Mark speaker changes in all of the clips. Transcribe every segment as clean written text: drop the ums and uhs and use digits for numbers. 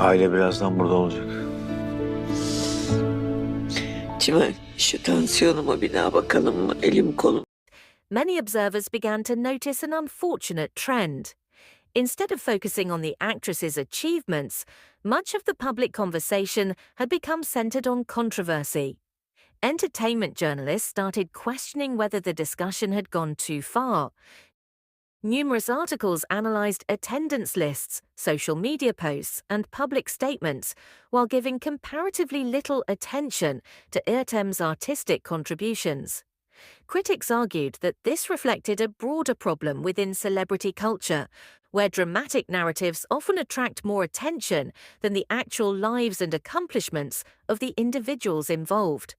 Speaker 1: Aile birazdan burada olacak.
Speaker 2: Çimen, şu tansiyonuma bir daha bakalım mı? Elim kolum.
Speaker 3: Many observers began to notice an unfortunate trend. Instead of focusing on the actress's achievements, much of the public conversation had become centered on controversy. Entertainment journalists started questioning whether the discussion had gone too far. Numerous articles analyzed attendance lists, social media posts, and public statements, while giving comparatively little attention to Ertem's artistic contributions. Critics argued that this reflected a broader problem within celebrity culture, where dramatic narratives often attract more attention than the actual lives and accomplishments of the individuals involved.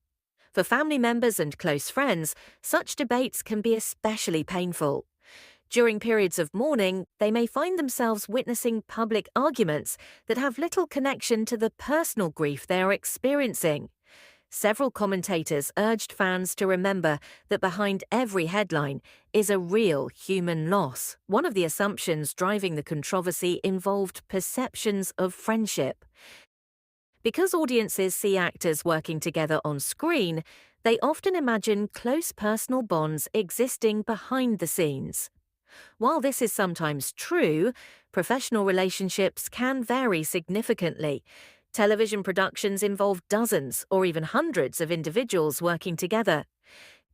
Speaker 3: For family members and close friends, such debates can be especially painful. During periods of mourning, they may find themselves witnessing public arguments that have little connection to the personal grief they are experiencing. Several commentators urged fans to remember that behind every headline is a real human loss. One of the assumptions driving the controversy involved perceptions of friendship. Because audiences see actors working together on screen, they often imagine close personal bonds existing behind the scenes. While this is sometimes true, professional relationships can vary significantly. Television productions involve dozens or even hundreds of individuals working together.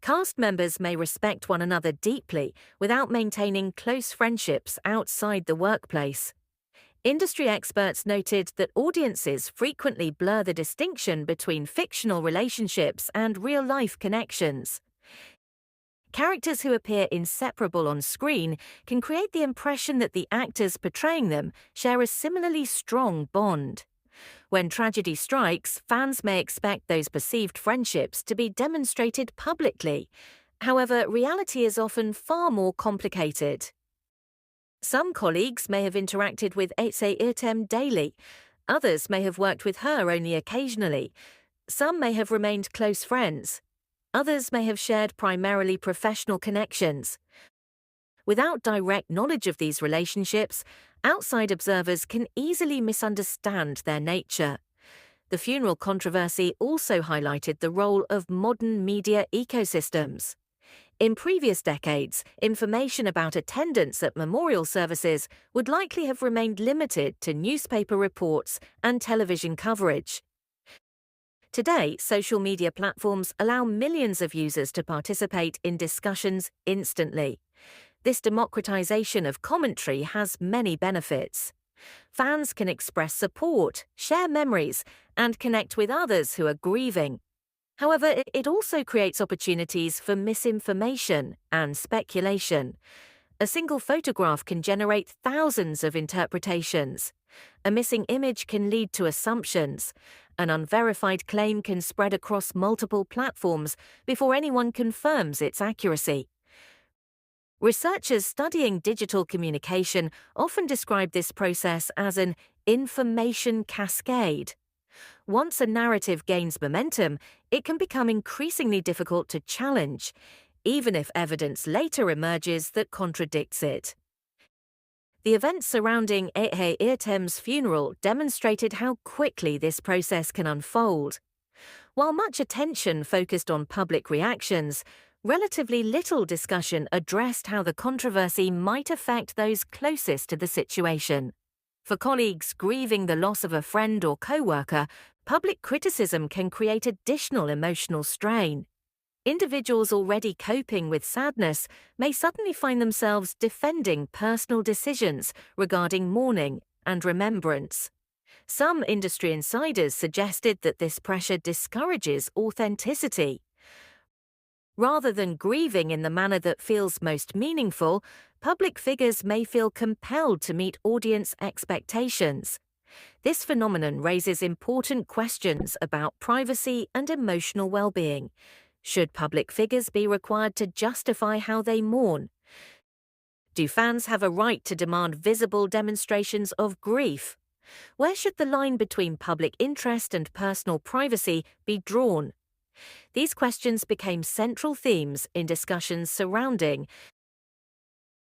Speaker 3: Cast members may respect one another deeply without maintaining close friendships outside the workplace. Industry experts noted that audiences frequently blur the distinction between fictional relationships and real-life connections. Characters who appear inseparable on screen can create the impression that the actors portraying them share a similarly strong bond. When tragedy strikes, fans may expect those perceived friendships to be demonstrated publicly. However, reality is often far more complicated. Some colleagues may have interacted with Ece Ertem daily. Others may have worked with her only occasionally. Some may have remained close friends. Others may have shared primarily professional connections. Without direct knowledge of these relationships, outside observers can easily misunderstand their nature. The funeral controversy also highlighted the role of modern media ecosystems. In previous decades, information about attendance at memorial services would likely have remained limited to newspaper reports and television coverage. Today, social media platforms allow millions of users to participate in discussions instantly. This democratization of commentary has many benefits. Fans can express support, share memories, and connect with others who are grieving. However, it also creates opportunities for misinformation and speculation. A single photograph can generate thousands of interpretations. A missing image can lead to assumptions. An unverified claim can spread across multiple platforms before anyone confirms its accuracy. Researchers studying digital communication often describe this process as an information cascade. Once a narrative gains momentum, it can become increasingly difficult to challenge, even if evidence later emerges that contradicts it. The events surrounding Ece Ertem's funeral demonstrated how quickly this process can unfold. While much attention focused on public reactions, relatively little discussion addressed how the controversy might affect those closest to the situation. For colleagues grieving the loss of a friend or co-worker, public criticism can create additional emotional strain. Individuals already coping with sadness may suddenly find themselves defending personal decisions regarding mourning and remembrance. Some industry insiders suggested that this pressure discourages authenticity. Rather than grieving in the manner that feels most meaningful, public figures may feel compelled to meet audience expectations. This phenomenon raises important questions about privacy and emotional well-being. Should public figures be required to justify how they mourn? Do fans have a right to demand visible demonstrations of grief? Where should the line between public interest and personal privacy be drawn? These questions became central themes in discussions surrounding